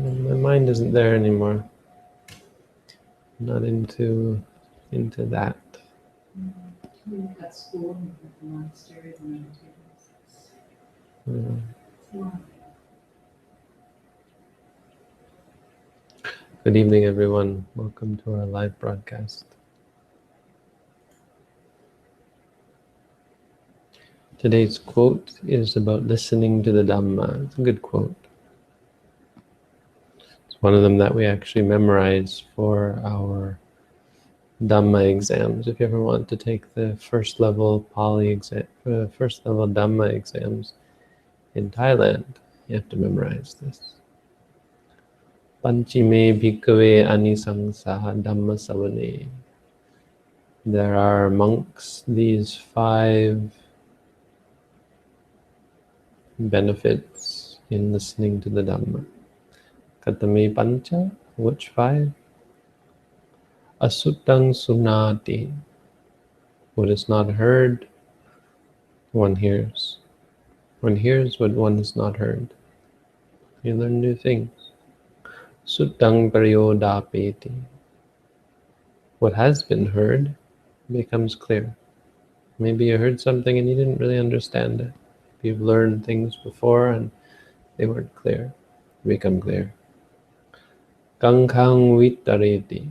My mind isn't there anymore. I'm not into that. We've got school at the monastery and Good evening, everyone. Welcome to our live broadcast. Today's quote is about listening to the Dhamma. It's a good quote. It's one of them that we actually memorize for our Dhamma exams. If you ever want to take the first level Pali exam, first level Dhamma exams in Thailand, you have to memorize this. Panchime bhikkhave anisangsaha dhamma savane. There are amongst these 5 benefits in listening to the Dhamma. Katame pancha, which 5? Asutang sunati. What is not heard, one hears. One hears what one has not heard. You learn new things. Sutang pariyodapeti. What has been heard becomes clear. Maybe you heard something and you didn't really understand it. You've learned things before and they weren't clear. Become clear. Kankang vitareti.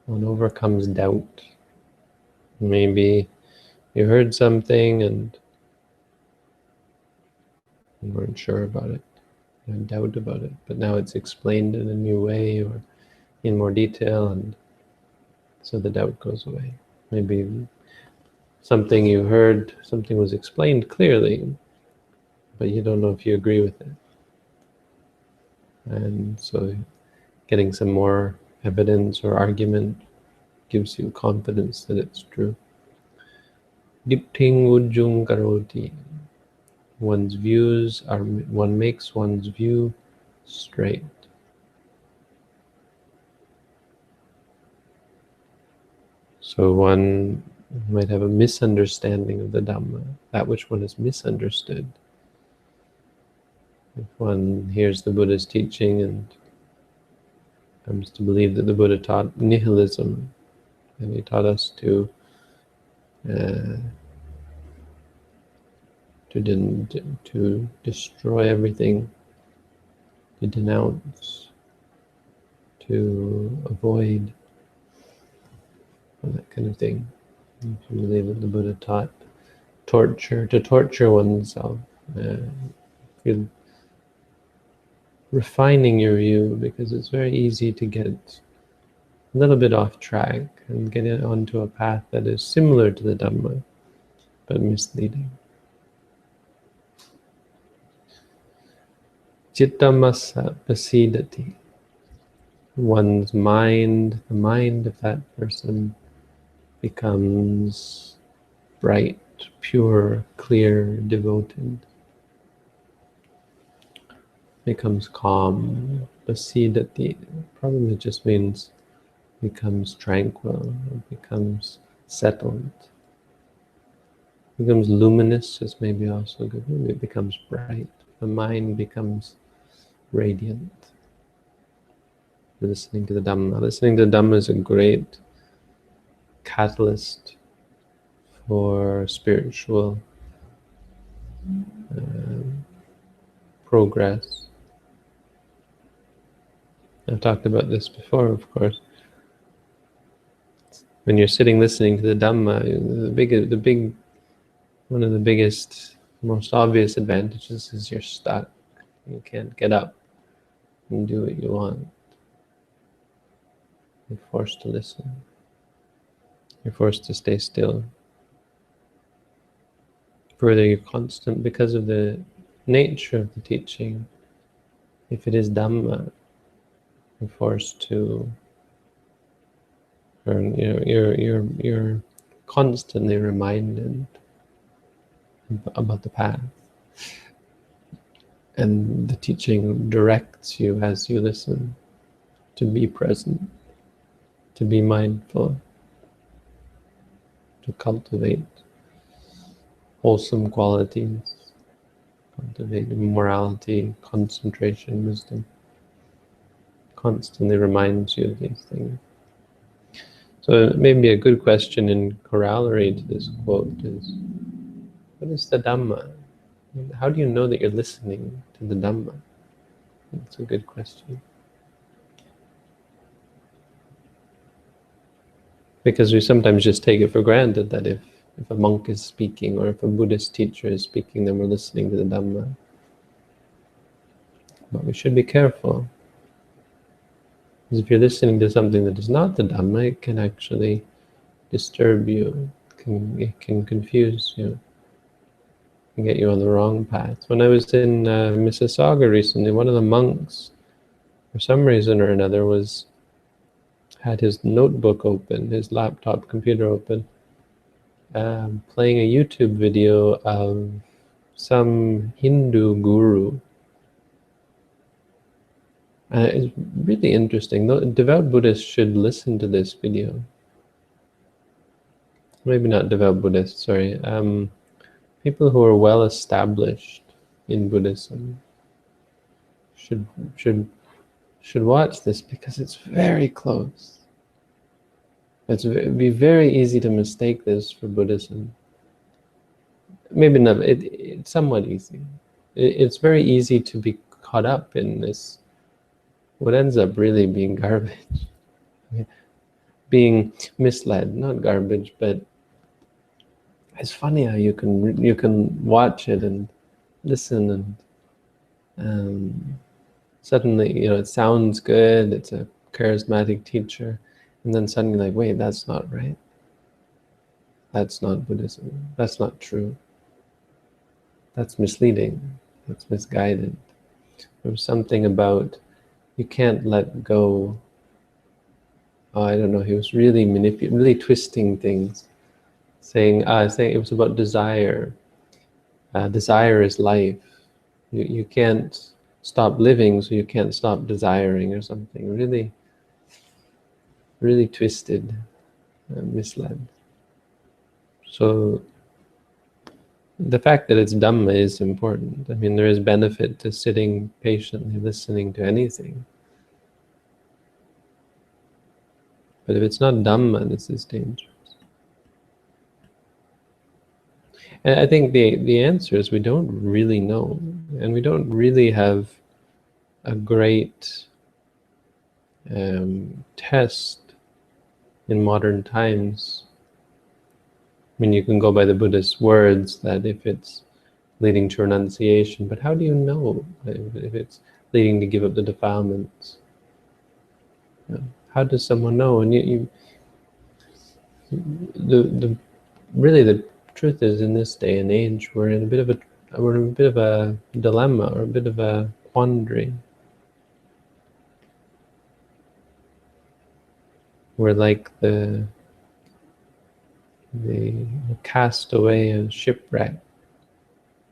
One overcomes doubt. Maybe you heard something and you weren't sure about it. You had doubt about it, but now it's explained in a new way or in more detail, and so the doubt goes away. Maybe something you heard, something was explained clearly, but you don't know if you agree with it. And so getting some more evidence or argument gives you confidence that it's true. Dipting ujjung karoti. One makes one's view straight. So one might have a misunderstanding of the Dhamma, that which one has misunderstood. If one hears the Buddha's teaching and comes to believe that the Buddha taught nihilism, and he taught us to destroy everything, to denounce, to avoid, that kind of thing. If you believe that the Buddha taught to torture oneself, you're refining your view, because it's very easy to get a little bit off track and get it onto a path that is similar to the Dhamma, but misleading. Chittamasa pasidati. One's mind, the mind of that person, becomes bright, pure, clear, devoted. Becomes calm. Pasidati probably just means becomes tranquil, becomes settled. Becomes luminous is maybe also good. Maybe it becomes bright. The mind becomes radiant. Listening to the Dhamma. Listening to the Dhamma is a great catalyst for spiritual progress. I've talked about this before, of course. When you're sitting listening to the Dhamma, one of the biggest, most obvious advantages is you're stuck. You can't get up and do what you want. You're forced to listen. You're forced to stay still. Further, you're constant because of the nature of the teaching. If it is Dhamma, you're forced to, or you're constantly reminded about the path. And the teaching directs you as you listen to be present, to be mindful, to cultivate wholesome qualities, Cultivating morality, concentration, wisdom. Constantly reminds you of these things. So maybe a good question in corollary to this quote is, what is the Dhamma? How do you know that you're listening to the Dhamma? That's a good question. Because we sometimes just take it for granted that if a monk is speaking or if a Buddhist teacher is speaking, then we're listening to the Dhamma. But we should be careful. Because if you're listening to something that is not the Dhamma, it can actually disturb you. It can confuse you. It can get you on the wrong path. When I was in Mississauga recently, one of the monks, for some reason or another, had his notebook open, his laptop computer open, playing a YouTube video of some Hindu guru. It's really interesting. Devout Buddhists should listen to this video. Maybe not devout Buddhists, sorry. People who are well established in Buddhism should watch this, because it's very close. It'd be very easy to mistake this for Buddhism. Maybe not. It's somewhat easy. It's very easy to be caught up in this, what ends up really being garbage. Being misled, not garbage, but it's funny how you can watch it and listen, and suddenly, it sounds good, it's a charismatic teacher, and then suddenly like, wait, that's not right. That's not Buddhism. That's not true. That's misleading. That's misguided. There's something about, you can't let go. Oh, I don't know, he was really really twisting things, saying it was about desire. Desire is life. You can't stop living, so you can't stop desiring, or something. Really, really twisted, misled. So the fact that it's Dhamma is important. I mean, there is benefit to sitting patiently listening to anything. But if it's not Dhamma, this is dangerous. And I think the answer is we don't really know. And we don't really have a great test in modern times. I mean, you can go by the Buddhist words that if it's leading to renunciation, but how do you know if it's leading to give up the defilements? How does someone know? And really the truth is, in this day and age, we're in a bit of a dilemma, or a bit of a quandary. We're like the castaway and shipwreck,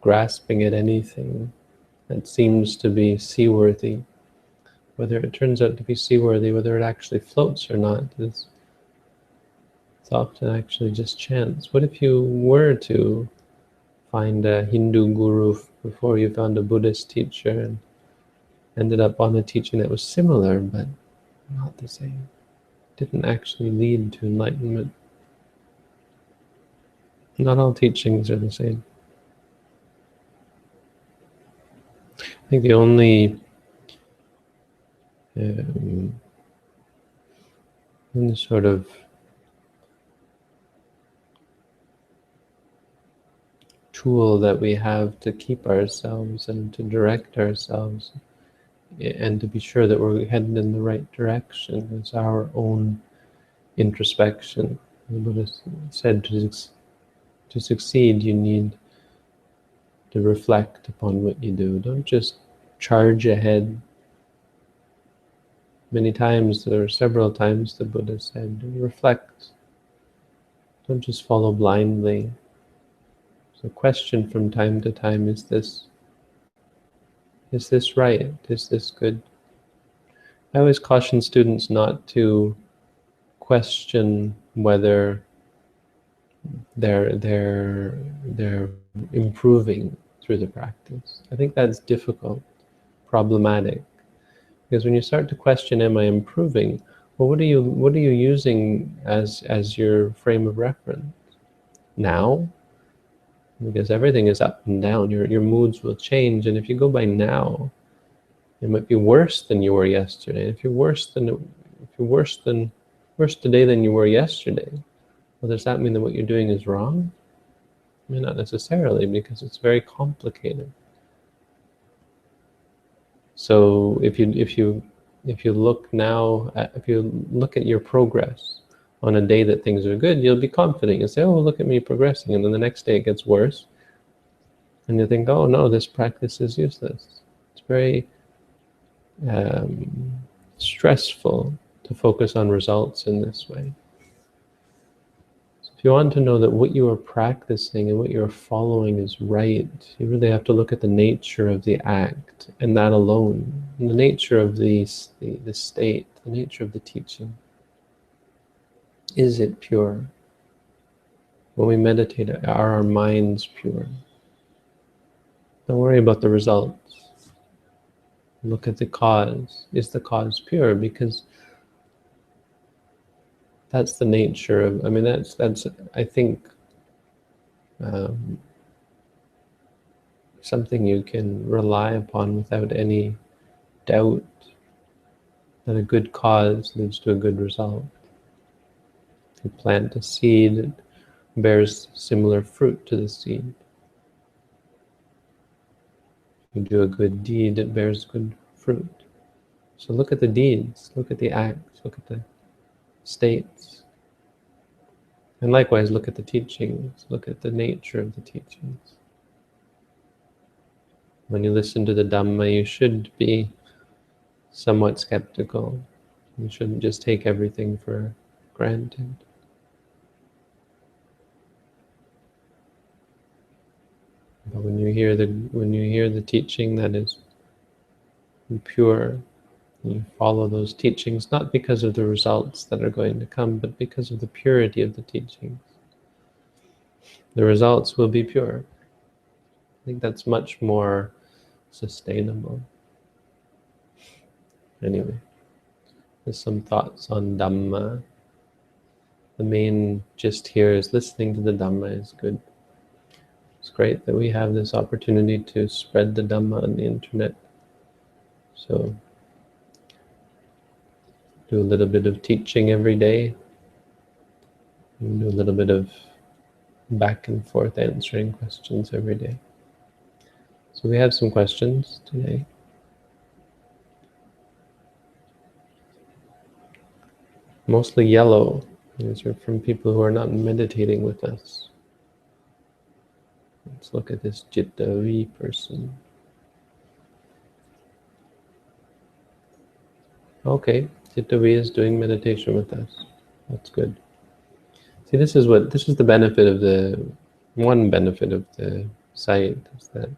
grasping at anything that seems to be seaworthy. Whether it turns out to be seaworthy, whether it actually floats or not, it's often actually just chance. What if you were to find a Hindu guru before you found a Buddhist teacher, and ended up on a teaching that was similar but not the same? Didn't actually lead to enlightenment. Not all teachings are the same. I think the only sort of tool that we have to keep ourselves and to direct ourselves and to be sure that we're headed in the right direction is our own introspection. The Buddha said to succeed, you need to reflect upon what you do. Don't just charge ahead. Many times, or several times, the Buddha said, reflect. Don't just follow blindly. So question from time to time, is this right? Is this good? I always caution students not to question whether they're improving through the practice. I think that's difficult, problematic, because when you start to question, am I improving? Well, what are you using as your frame of reference? Now? Because everything is up and down. Your moods will change, and if you go by now, it might be worse than you were yesterday. If you're worse today than you were yesterday, well, does that mean that what you're doing is wrong? I mean, not necessarily, because it's very complicated. So if you look now, if you look at your progress on a day that things are good, you'll be confident. You'll say, "Oh, look at me progressing," and then the next day it gets worse, and you think, "Oh no, this practice is useless." It's very stressful to focus on results in this way. So if you want to know that what you are practicing and what you are following is right, you really have to look at the nature of the act, and that alone, and the nature of the state, the nature of the teaching. Is it pure? When we meditate, are our minds pure? Don't worry about the results. Look at the cause. Is the cause pure? Because that's the nature of, I mean, that's I think, something you can rely upon without any doubt, that a good cause leads to a good result. If you plant a seed, it bears similar fruit to the seed. If you do a good deed, it bears good fruit. So look at the deeds, look at the acts, look at the states. And likewise, look at the teachings, look at the nature of the teachings. When you listen to the Dhamma, you should be somewhat skeptical. You shouldn't just take everything for granted. But when you hear the teaching that is pure, you follow those teachings, not because of the results that are going to come, but because of the purity of the teachings. The results will be pure. I think that's much more sustainable. Anyway, there's some thoughts on Dhamma. The main gist here is listening to the Dhamma is good. It's great that we have this opportunity to spread the Dhamma on the internet. So do a little bit of teaching every day. And do a little bit of back and forth answering questions every day. So we have some questions today. Mostly yellow. These are from people who are not meditating with us. Let's look at this Jittavi person. Okay, Jittavi is doing meditation with us. That's good. See, this is the benefit of one benefit of the site, is that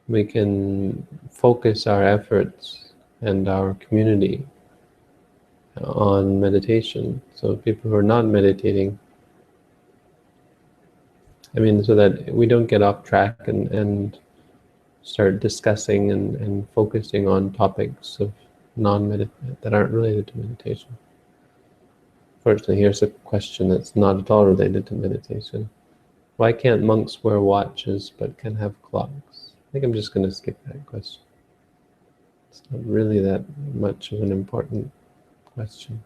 we can focus our efforts and our community on meditation. So people who are not meditating, I mean, so that we don't get off track and start discussing and focusing on topics of that aren't related to meditation. Fortunately, here's a question that's not at all related to meditation. Why can't monks wear watches but can have clocks? I think I'm just going to skip that question. It's not really that much of an important question.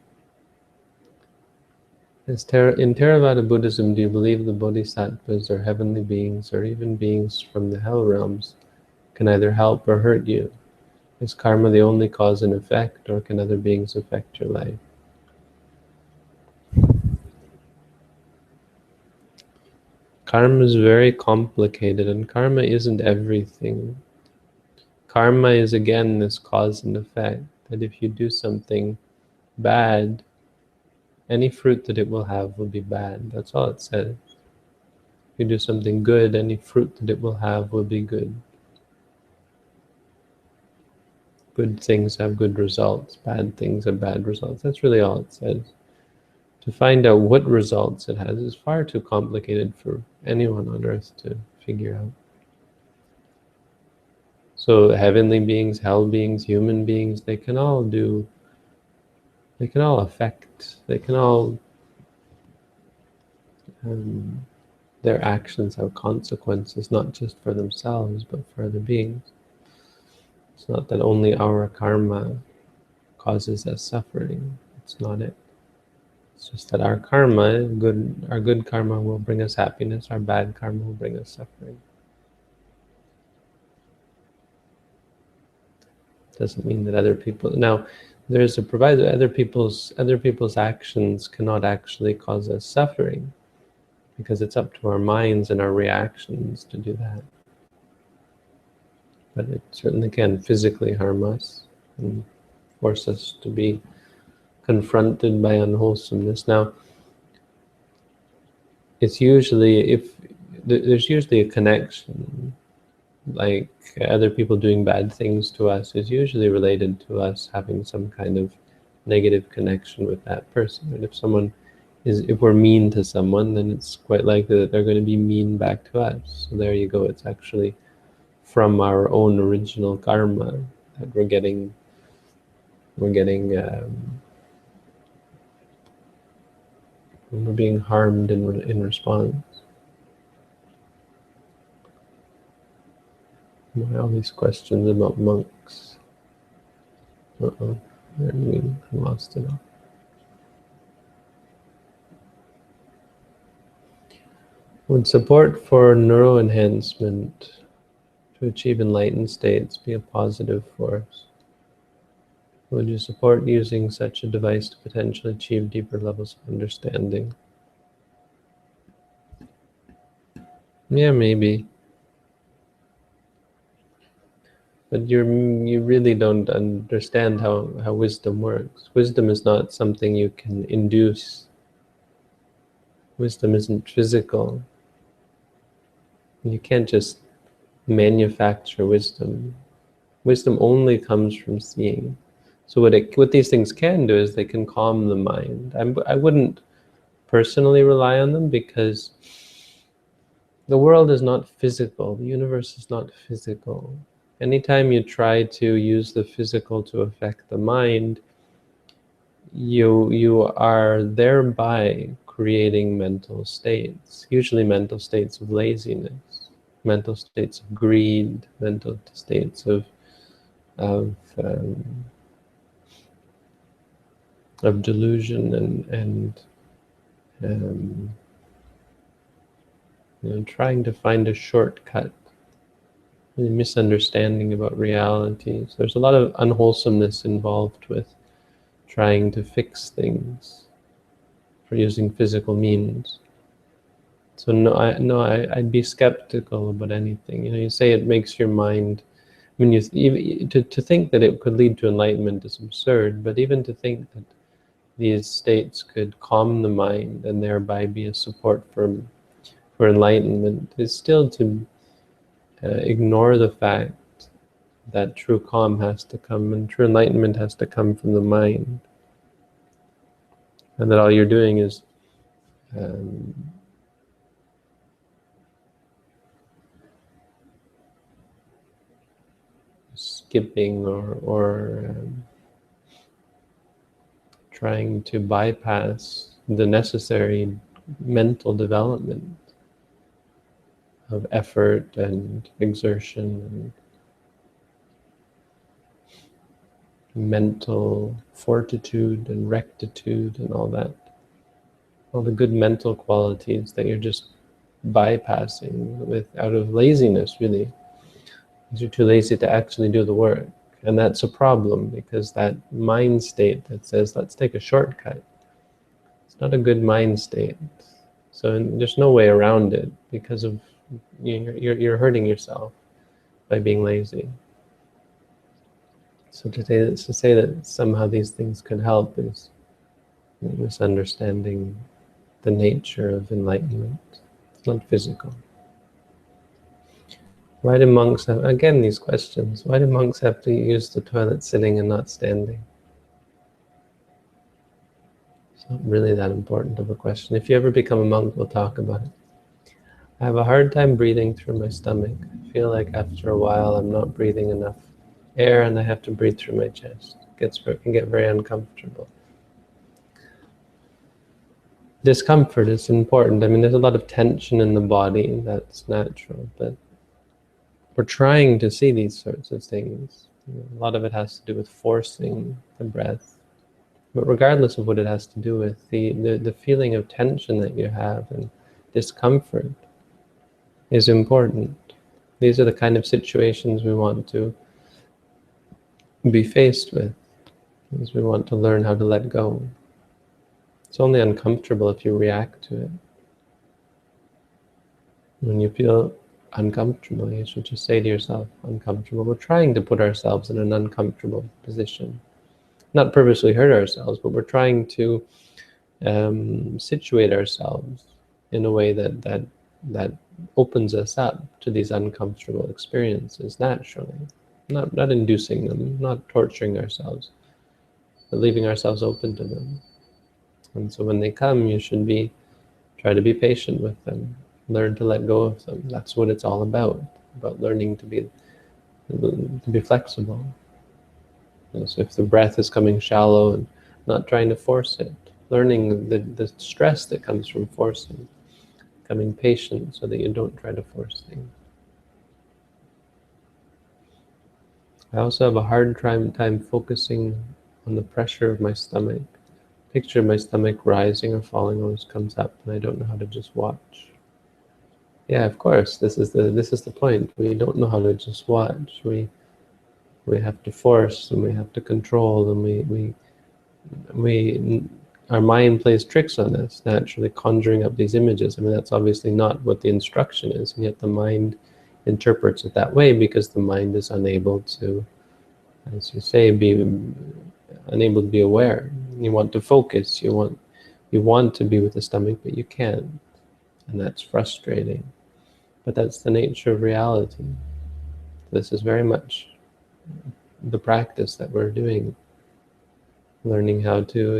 In Theravada Buddhism, do you believe the bodhisattvas or heavenly beings or even beings from the hell realms can either help or hurt you? Is karma the only cause and effect, or can other beings affect your life? Karma is very complicated, and karma isn't everything. Karma is, again, this cause and effect, that if you do something bad, any fruit that it will have will be bad. That's all it says. If you do something good, any fruit that it will have will be good. Good things have good results, bad things have bad results. That's really all it says. to find out what results it has is far too complicated for anyone on earth to figure out. So heavenly beings, hell beings, human beings, they can all affect, they can all, their actions have consequences, not just for themselves, but for other beings. It's not that only our karma causes us suffering. It's not it. It's just that our karma, our good karma will bring us happiness, our bad karma will bring us suffering. Doesn't mean that other people, now there's a proviso, other people's actions cannot actually cause us suffering, because it's up to our minds and our reactions to do that. But it certainly can physically harm us and force us to be confronted by unwholesomeness. Now, it's usually, there's usually a connection, like other people doing bad things to us is usually related to us having some kind of negative connection with that person. And if we're mean to someone, then it's quite likely that they're going to be mean back to us. So there you go. It's actually from our own original karma that we're being harmed in response. Why all these questions about monks? Uh-oh, I lost it all. Would support for neuroenhancement to achieve enlightened states be a positive force? Would you support using such a device to potentially achieve deeper levels of understanding? Yeah, maybe. But you really don't understand how wisdom works. Wisdom is not something you can induce. Wisdom isn't physical. You can't just manufacture wisdom. Wisdom only comes from seeing. So what these things can do is they can calm the mind. I wouldn't personally rely on them, because the world is not physical. The universe is not physical. Anytime you try to use the physical to affect the mind, you are thereby creating mental states, usually mental states of laziness, mental states of greed, mental states of delusion and trying to find a shortcut, misunderstanding about reality. So there's a lot of unwholesomeness involved with trying to fix things for using physical means. So I'd be skeptical about anything. You say it makes your mind. I mean, to think that it could lead to enlightenment is absurd. But even to think that these states could calm the mind and thereby be a support for enlightenment is still to ignore the fact that true calm has to come and true enlightenment has to come from the mind, and that all you're doing is skipping or trying to bypass the necessary mental development of effort and exertion and mental fortitude and rectitude and all that. All the good mental qualities that you're just bypassing out of laziness, really. Because you're too lazy to actually do the work. And that's a problem, because that mind state that says, let's take a shortcut, it's not a good mind state. So there's no way around it, because of you're hurting yourself by being lazy. So to say that somehow these things could help is misunderstanding the nature of enlightenment. It's not physical. Why do monks have, again, these questions, why do monks have to use the toilet sitting and not standing? Not really that important of a question. If you ever become a monk, we'll talk about it. I have a hard time breathing through my stomach. I feel like after a while I'm not breathing enough air and I have to breathe through my chest. It can get very uncomfortable. Discomfort is important. I mean, there's a lot of tension in the body, that's natural, but we're trying to see these sorts of things. A lot of it has to do with forcing the breath. But regardless of what it has to do with, the feeling of tension that you have and discomfort is important. These are the kind of situations we want to be faced with, as we want to learn how to let go. It's only uncomfortable if you react to it. When you feel uncomfortable, you should just say to yourself, uncomfortable. We're trying to put ourselves in an uncomfortable position. Not purposely hurt ourselves, but we're trying to situate ourselves in a way that opens us up to these uncomfortable experiences naturally, not inducing them, not torturing ourselves, but leaving ourselves open to them. And so when they come, you should try to be patient with them, learn to let go of them. That's what it's all about learning to be flexible. So if the breath is coming shallow, and not trying to force it, learning the stress that comes from forcing, becoming patient so that you don't try to force things. I also have a hard time focusing on the pressure of my stomach. Picture my stomach rising or falling always comes up, and I don't know how to just watch. Yeah, of course, this is the point. We don't know how to just watch. We have to force, and we have to control, and our mind plays tricks on us, naturally conjuring up these images. I mean, that's obviously not what the instruction is, and yet the mind interprets it that way because the mind is unable to, as you say, be unable to be aware. You want to focus, you want to be with the stomach, but you can't, and that's frustrating. But that's the nature of reality. This is very much the practice that we're doing. Learning how to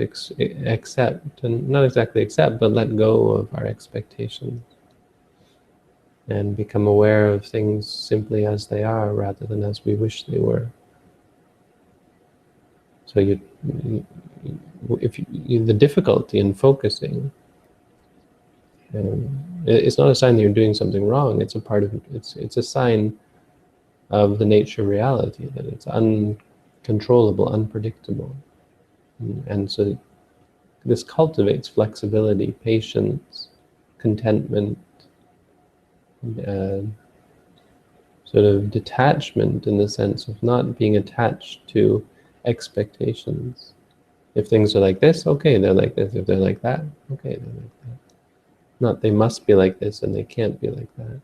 accept, and not exactly accept, but let go of our expectations and become aware of things simply as they are rather than as we wish they were. So the difficulty in focusing, it's not a sign that you're doing something wrong. It's a sign of the nature of reality, that it's uncontrollable, unpredictable. And so this cultivates flexibility, patience, contentment, sort of detachment, in the sense of not being attached to expectations. If things are like this, okay, they're like this. If they're like that, okay, they're like that. Not they must be like this and they can't be like that.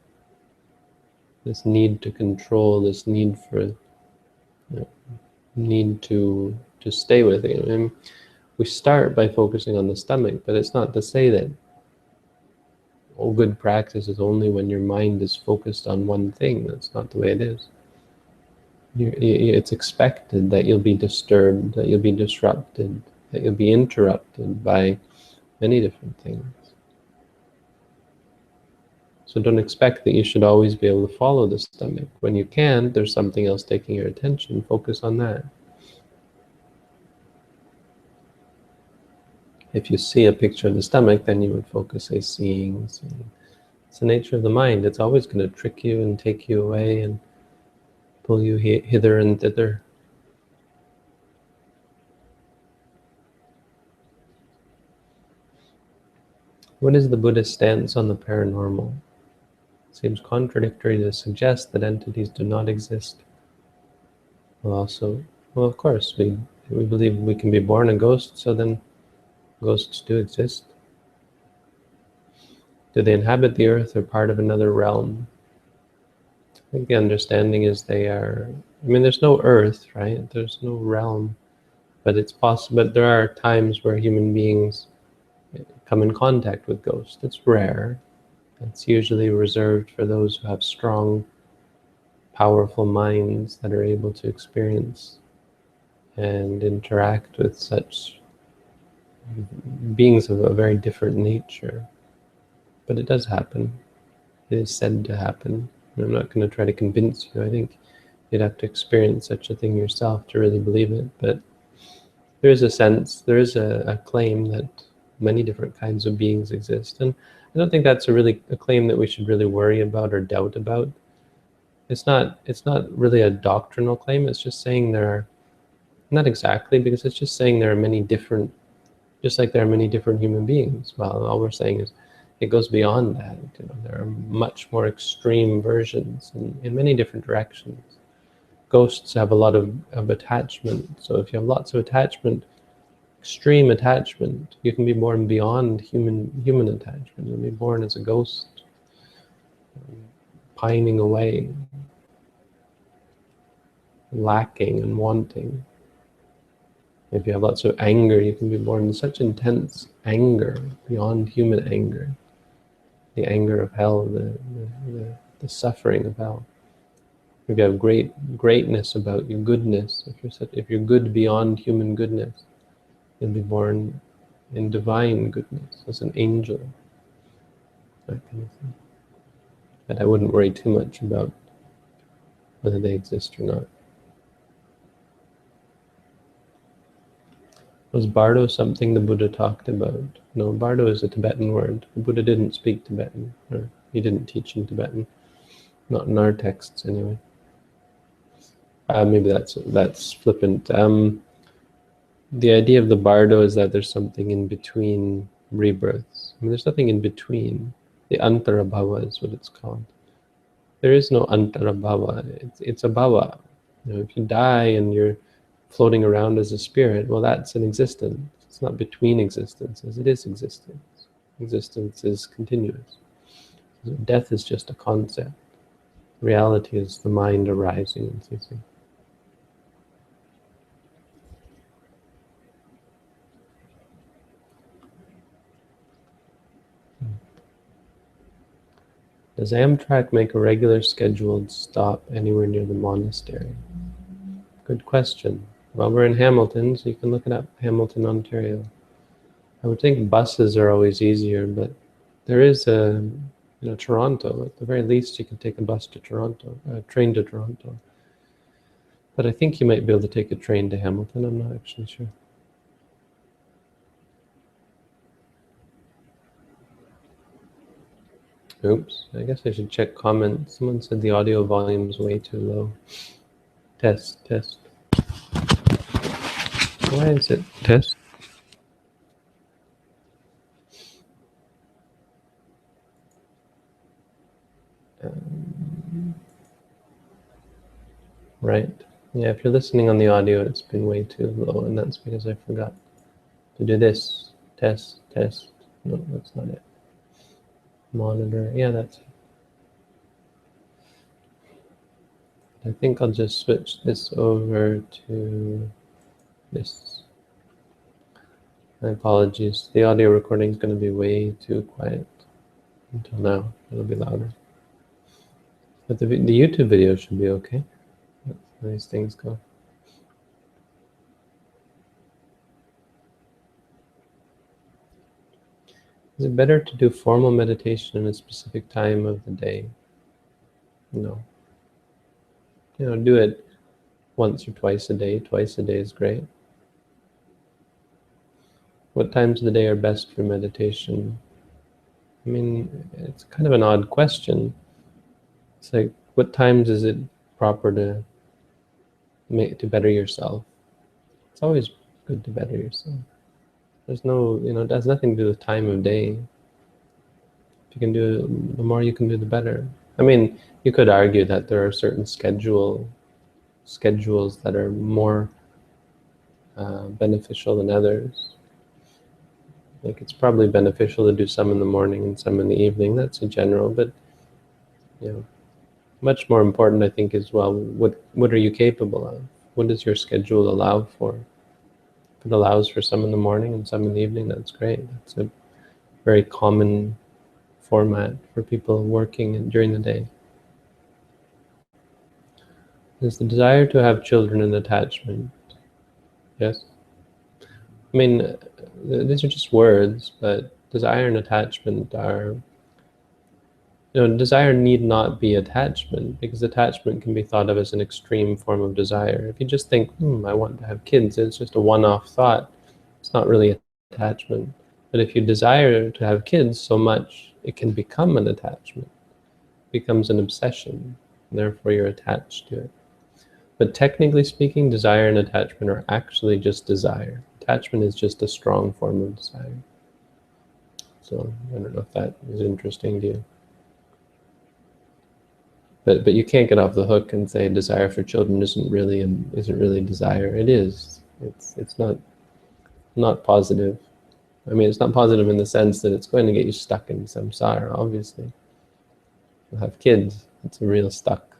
This need to control, this need for, need to stay with it. I mean, we start by focusing on the stomach, but it's not to say that all good practice is only when your mind is focused on one thing. That's not the way it is. It's expected that you'll be disturbed, that you'll be disrupted, that you'll be interrupted by many different things. So don't expect that you should always be able to follow the stomach. When you can, there's something else taking your attention. Focus on that. If you see a picture of the stomach, then you would focus, say, seeing. It's the nature of the mind. It's always going to trick you and take you away and pull you hither and thither. What is the Buddhist stance on the paranormal? It seems contradictory to suggest that entities do not exist. Well, of course, we believe we can be born a ghost, so then ghosts do exist. Do they inhabit the earth or part of another realm? I think the understanding is they are, I mean, there's no earth, right? There's no realm, but it's possible, but there are times where human beings come in contact with ghosts. It's rare. It's usually reserved for those who have strong, powerful minds that are able to experience and interact with such beings of a very different nature. But it does happen. It is said to happen. And I'm not going to try to convince you. I think you'd have to experience such a thing yourself to really believe it. But there is a sense, there is a claim that many different kinds of beings exist. And I don't think that's a claim that we should really worry about or doubt about. It's not really a doctrinal claim. It's just saying there are, not exactly, because it's just saying there are many different, just like there are many different human beings. Well, all we're saying is it goes beyond that. There are much more extreme versions in many different directions. Ghosts have a lot of attachment. So if you have lots of attachment, extreme attachment, you can be born beyond human attachment. You'll be born as a ghost, pining away, lacking and wanting. If you have lots of anger, you can be born in such intense anger, beyond human anger. The anger of hell, the suffering of hell. If you have greatness about you, goodness, if you're good beyond human goodness, you'll be born in divine goodness, as an angel, that kind of thing. But I wouldn't worry too much about whether they exist or not. Was Bardo something the Buddha talked about? No, Bardo is a Tibetan word. The Buddha didn't speak Tibetan, or he didn't teach in Tibetan. Not in our texts, anyway. Maybe that's flippant. The idea of the Bardo is that there's something in between rebirths. I mean, there's nothing in between. The Antarabhava is what it's called. There is no Antarabhava. It's a bhava. If you die and you're floating around as a spirit, well, that's an existence. It's not between existences. It is existence. Existence is continuous. Death is just a concept. Reality is the mind arising and ceasing. Does Amtrak make a regular scheduled stop anywhere near the monastery? Good question. Well, we're in Hamilton, so you can look it up, Hamilton, Ontario. I would think buses are always easier, but there is Toronto. At the very least, you can take a bus to Toronto, a train to Toronto. But I think you might be able to take a train to Hamilton. I'm not actually sure. Oops, I guess I should check comments. Someone said the audio volume is way too low. Test. Why is it test? Right. Yeah, if you're listening on the audio, it's been way too low, and that's because I forgot to do this. Test. No, that's not it. Monitor. Yeah, that's it. I think I'll just switch this over to this. My apologies. The audio recording is going to be way too quiet until now. It'll be louder. But the YouTube video should be okay. That's how these things go. Is it better to do formal meditation in a specific time of the day? No. Do it once or twice a day. Twice a day is great. What times of the day are best for meditation? I mean, it's kind of an odd question. It's like, what times is it proper to better yourself? It's always good to better yourself. There's no, it has nothing to do with time of day. If you can do, the more you can do, the better. I mean, you could argue that there are certain schedules that are more beneficial than others. Like, it's probably beneficial to do some in the morning and some in the evening. That's a general, but much more important, I think, is, well, what are you capable of? What does your schedule allow for? If it allows for some in the morning and some in the evening, that's great. That's a very common format for people working during the day. Is the desire to have children an attachment? Yes. I mean, these are just words, but desire and attachment are, desire need not be attachment, because attachment can be thought of as an extreme form of desire. If you just think, I want to have kids, it's just a one-off thought. It's not really attachment. But if you desire to have kids so much, it can become an attachment. It becomes an obsession, and therefore you're attached to it. But technically speaking, desire and attachment are actually just desire. Attachment is just a strong form of desire. So I don't know if that is interesting to you. But you can't get off the hook and say desire for children isn't really desire. It is. It's not positive. I mean, it's not positive in the sense that it's going to get you stuck in samsara, obviously. You'll have kids, it's a real stuck.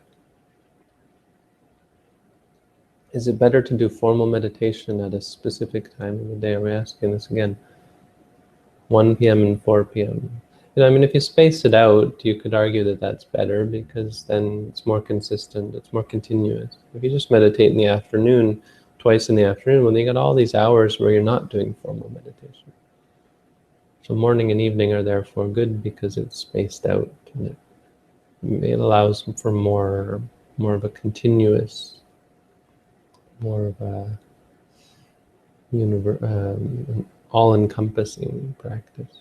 Is it better to do formal meditation at a specific time of the day? Are we asking this again? 1 p.m. and 4 p.m. I mean, if you space it out, you could argue that that's better, because then it's more consistent, it's more continuous. If you just meditate in the afternoon, twice in the afternoon, well, you got all these hours where you're not doing formal meditation. So morning and evening are therefore good because it's spaced out, and it allows for more of a continuous, more of a all-encompassing practice.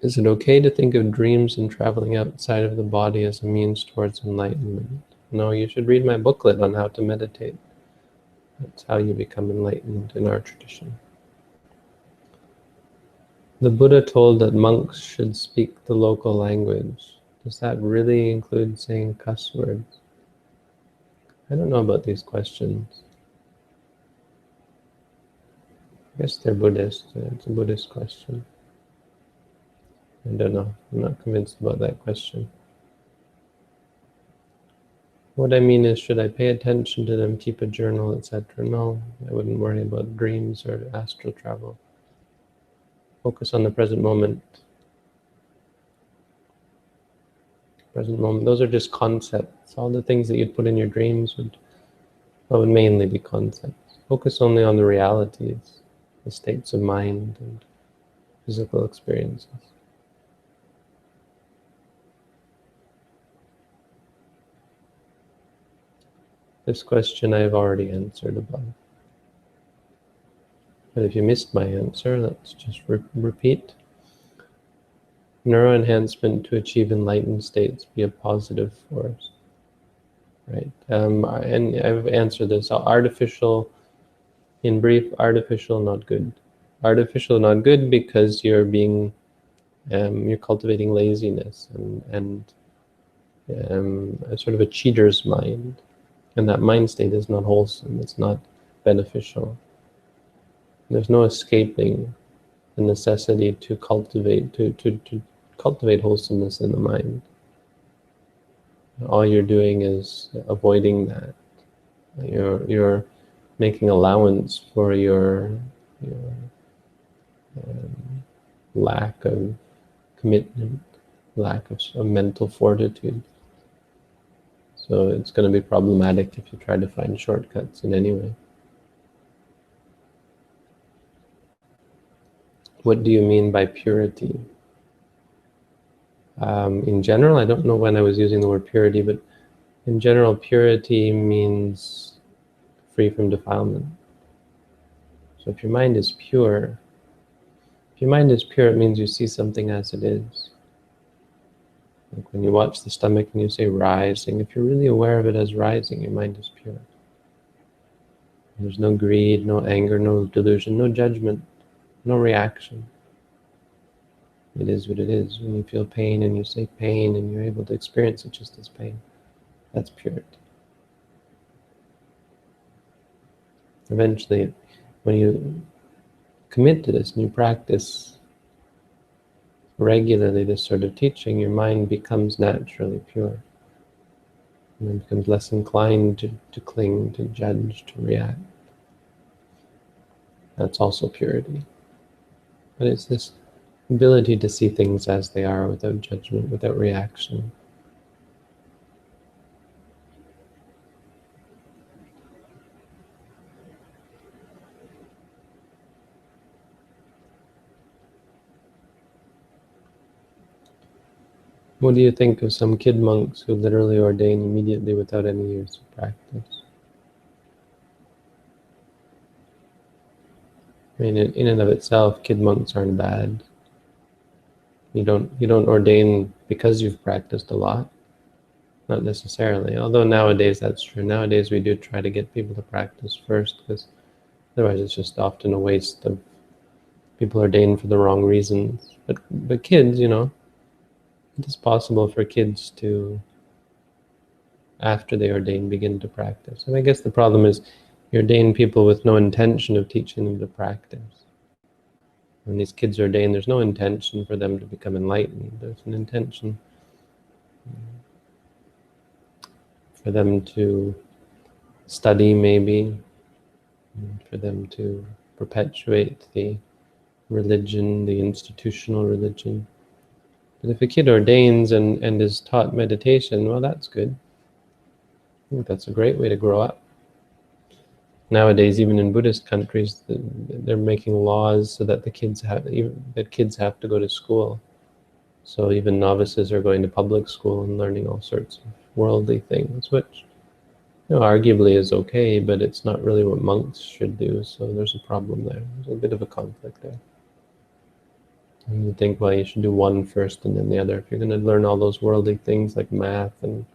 Is it okay to think of dreams and traveling outside of the body as a means towards enlightenment? No, you should read my booklet on how to meditate. That's how you become enlightened in our tradition. The Buddha told that monks should speak the local language. Does that really include saying cuss words? I don't know about these questions. I guess they're Buddhist. It's a Buddhist question. I don't know. I'm not convinced about that question. What I mean is, should I pay attention to them, keep a journal, etc.? No, I wouldn't worry about dreams or astral travel. Focus on the present moment. Present moment. Those are just concepts. All the things that you'd put in your dreams would mainly be concepts. Focus only on the realities, the states of mind and physical experiences. This question I've already answered above. But if you missed my answer, let's just repeat. Neuroenhancement to achieve enlightened states be a positive force. Right? And I've answered this. Artificial, in brief, artificial, not good. Artificial, not good because you're cultivating laziness and a sort of a cheater's mind. And that mind state is not wholesome, it's not beneficial. There's no escaping the necessity to cultivate wholesomeness in the mind. All you're doing is avoiding that. You're making allowance for your lack of commitment, lack of mental fortitude. So it's going to be problematic if you try to find shortcuts in any way. What do you mean by purity? In general, I don't know when I was using the word purity, but in general, purity means free from defilement. So if your mind is pure, it means you see something as it is. Like when you watch the stomach and you say rising, if you're really aware of it as rising, your mind is pure. There's no greed, no anger, no delusion, no judgment, no reaction. It is what it is. When you feel pain and you say pain and you're able to experience it just as pain, that's purity. Eventually, when you commit to this and you practice regularly this sort of teaching, your mind becomes naturally pure. And it becomes less inclined to cling, to judge, to react. That's also purity. But it's this ability to see things as they are without judgment, without reaction, What do you think of some kid monks who literally ordain immediately without any years of practice? I mean, in and of itself, kid monks aren't bad. You don't ordain because you've practiced a lot, not necessarily. Although nowadays that's true. Nowadays we do try to get people to practice first, because otherwise it's just often a waste of people ordained for the wrong reasons. But kids, you know, it is possible for kids to, after they ordain, begin to practice. And I guess the problem is you ordain people with no intention of teaching them to practice. When these kids ordain, there's no intention for them to become enlightened. There's an intention for them to study, maybe, for them to perpetuate the religion, the institutional religion. But if a kid ordains and is taught meditation, well, that's good. I think that's a great way to grow up. Nowadays, even in Buddhist countries, they're making laws so that kids have to go to school. So even novices are going to public school and learning all sorts of worldly things, which, you know, arguably is okay, but it's not really what monks should do. So there's a problem there. There's a bit of a conflict there. And you think, well, you should do one first and then the other. If you're going to learn all those worldly things like math and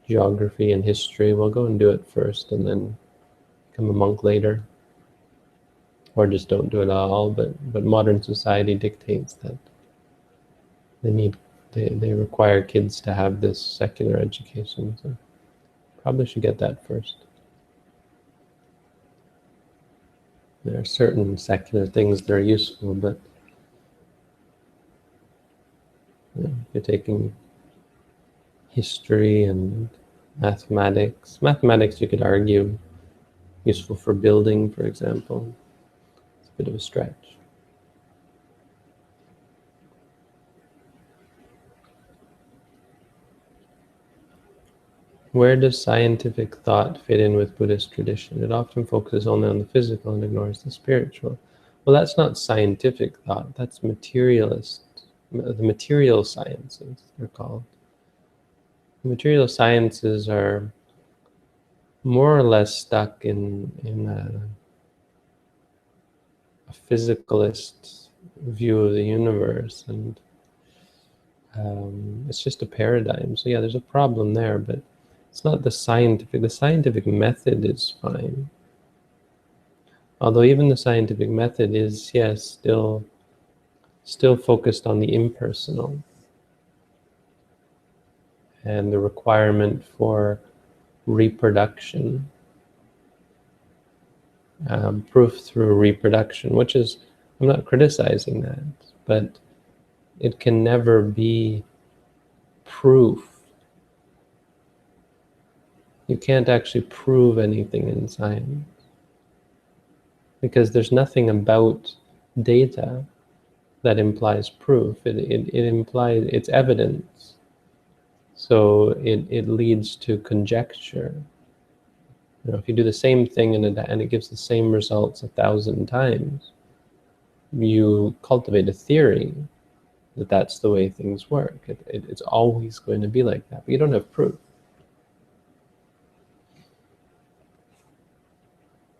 geography and history, well, go and do it first and then become a monk later. Or just don't do it at all. But modern society dictates that they require kids to have this secular education. So probably should get that first. There are certain secular things that are useful, but you know, if you're taking history and mathematics. Mathematics, you could argue, useful for building, for example. It's a bit of a stretch. Where does scientific thought fit in with Buddhist tradition? It often focuses only on the physical and ignores the spiritual. Well, that's not scientific thought. That's materialist. The material sciences, they're called. The material sciences are more or less stuck in a physicalist view of the universe, and it's just a paradigm. So yeah, there's a problem there, but it's not the scientific method is fine. Although even the scientific method is, yes, still focused on the impersonal and the requirement for reproduction, proof through reproduction, which is, I'm not criticizing that, but it can never be proof. You can't actually prove anything in science because there's nothing about data that implies proof. It implies, it's evidence. So it leads to conjecture. You know, if you do the same thing and it gives the same results 1,000 times, you cultivate a theory that that's the way things work. It's always going to be like that, but you don't have proof.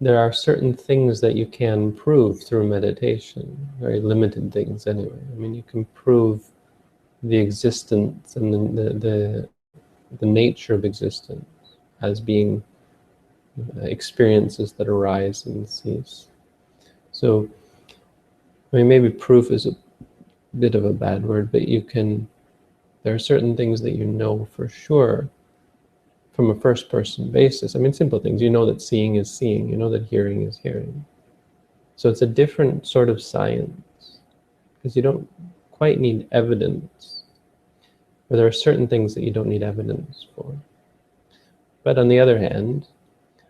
There are certain things that you can prove through meditation, very limited things anyway. I mean, you can prove the existence and the nature of existence as being experiences that arise and cease. So, I mean, maybe proof is a bit of a bad word, but there are certain things that you know for sure from a first-person basis. I mean, simple things. You know that seeing is seeing. You know that hearing is hearing. So it's a different sort of science because you don't quite need evidence. Or there are certain things that you don't need evidence for. But on the other hand,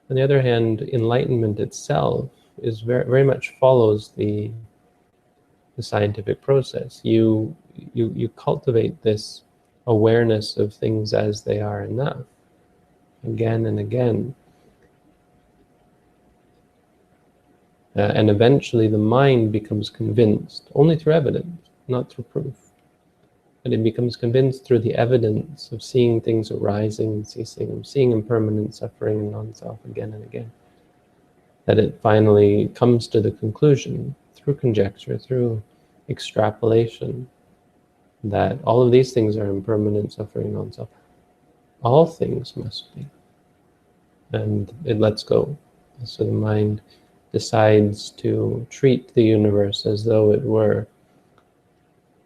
enlightenment itself is very much follows the scientific process. You cultivate this awareness of things as they are enough, again and again. And eventually the mind becomes convinced, only through evidence, not through proof. But it becomes convinced through the evidence of seeing things arising and ceasing, seeing impermanent suffering and non-self again and again, that it finally comes to the conclusion, through conjecture, through extrapolation, that all of these things are impermanent, suffering, non-self. All things must be. And it lets go. So the mind decides to treat the universe as though it were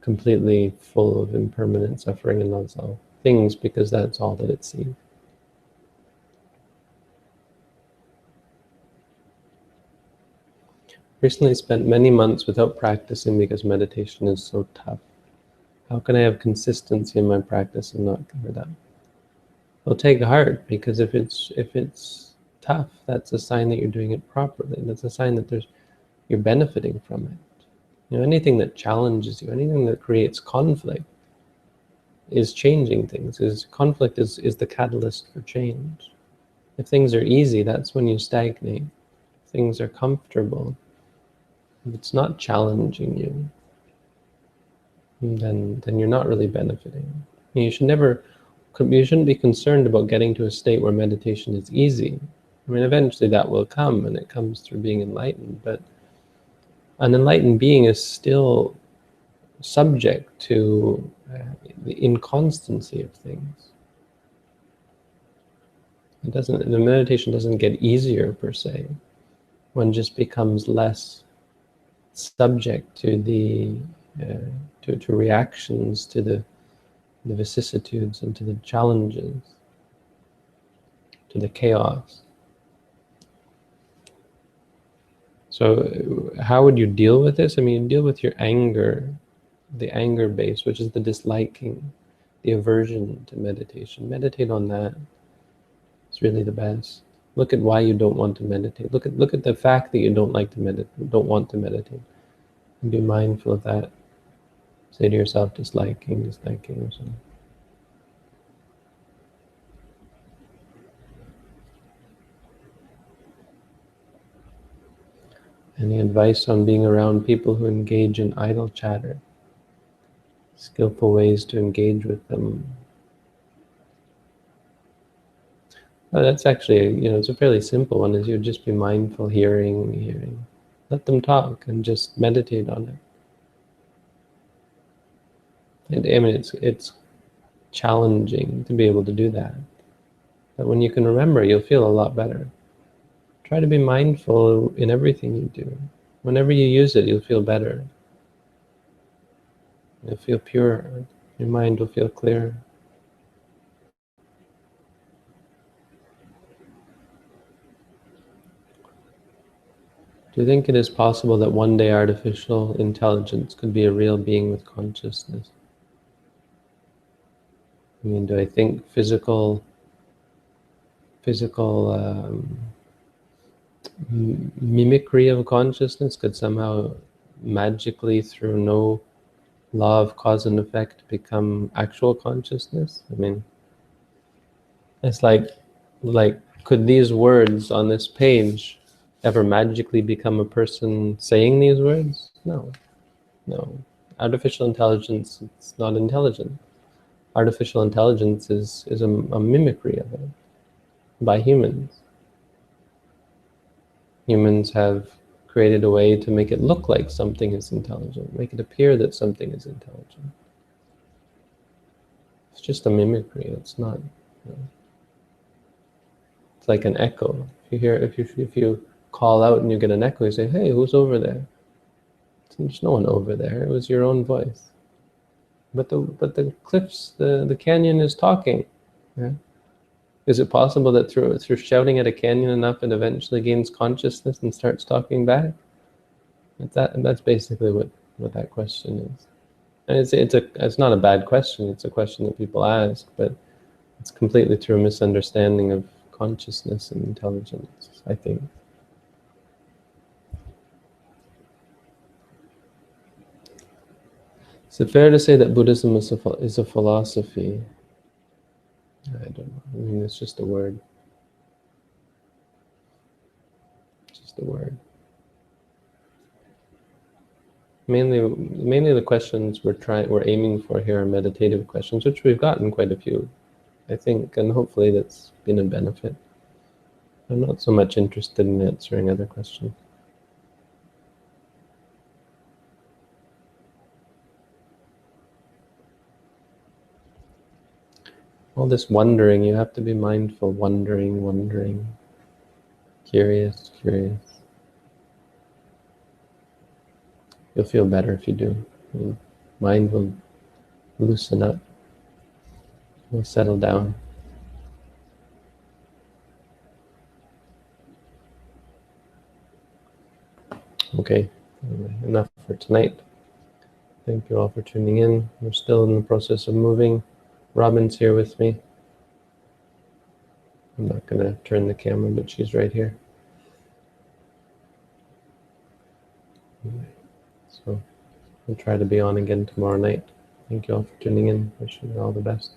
completely full of impermanent suffering and non-self things, because that's all that it sees. Recently spent many months without practicing because meditation is so tough. How can I have consistency in my practice and not give it up? Well, take heart, because if it's tough, that's a sign that you're doing it properly. That's a sign that you're benefiting from it. You know, anything that challenges you, anything that creates conflict, is changing things. Conflict is the catalyst for change. If things are easy, that's when you stagnate. If things are comfortable, if it's not challenging you, then you're not really benefiting. You shouldn't be concerned about getting to a state where meditation is easy. I mean, eventually that will come, and it comes through being enlightened, but an enlightened being is still subject to the inconstancy of things. The meditation doesn't get easier per se. One just becomes less subject to the to reactions, to the vicissitudes, and to the challenges, to the chaos. So how would you deal with this? I mean, you deal with your anger, the anger base, which is the disliking, the aversion to meditation. Meditate on that. It's really the best. Look at why you don't want to meditate. Look at the fact that you don't like to meditate, don't want to meditate, and be mindful of that. Say to yourself, disliking or something. Any advice on being around people who engage in idle chatter? Skillful ways to engage with them. Oh, that's actually, it's a fairly simple one, is you just be mindful, hearing. Let them talk and just meditate on it. I mean, it's challenging to be able to do that. But when you can remember, you'll feel a lot better. Try to be mindful in everything you do. Whenever you use it, you'll feel better. You'll feel purer. Your mind will feel clearer. Do you think it is possible that one day artificial intelligence could be a real being with consciousness? I mean, do I think physical mimicry of consciousness could somehow magically, through no law of cause and effect, become actual consciousness? I mean, it's like could these words on this page ever magically become a person saying these words? No. Artificial intelligence, it's not intelligent. Artificial intelligence is a mimicry of it by humans. Humans have created a way to make it look like something is intelligent, make it appear that something is intelligent. It's just a mimicry. It's not. It's like an echo. If you call out and you get an echo, you say, "Hey, who's over there?" There's no one over there. It was your own voice. But the cliffs, the canyon is talking. Yeah? Is it possible that through shouting at a canyon enough, it eventually gains consciousness and starts talking back? That's basically what that question is. And it's not a bad question. It's a question that people ask, but it's completely through a misunderstanding of consciousness and intelligence, I think. Is it fair to say that Buddhism is a philosophy? I don't know. I mean, it's just a word. Just a word. Mainly the questions we're aiming for here are meditative questions, which we've gotten quite a few, I think, and hopefully that's been a benefit. I'm not so much interested in answering other questions. All this wondering, you have to be mindful, wondering, curious. You'll feel better if you do. Your mind will loosen up, will settle down. Okay, enough for tonight. Thank you all for tuning in. We're still in the process of moving. Robin's here with me. I'm not going to turn the camera, but she's right here. So I'll try to be on again tomorrow night. Thank you all for tuning in. Wishing you all the best.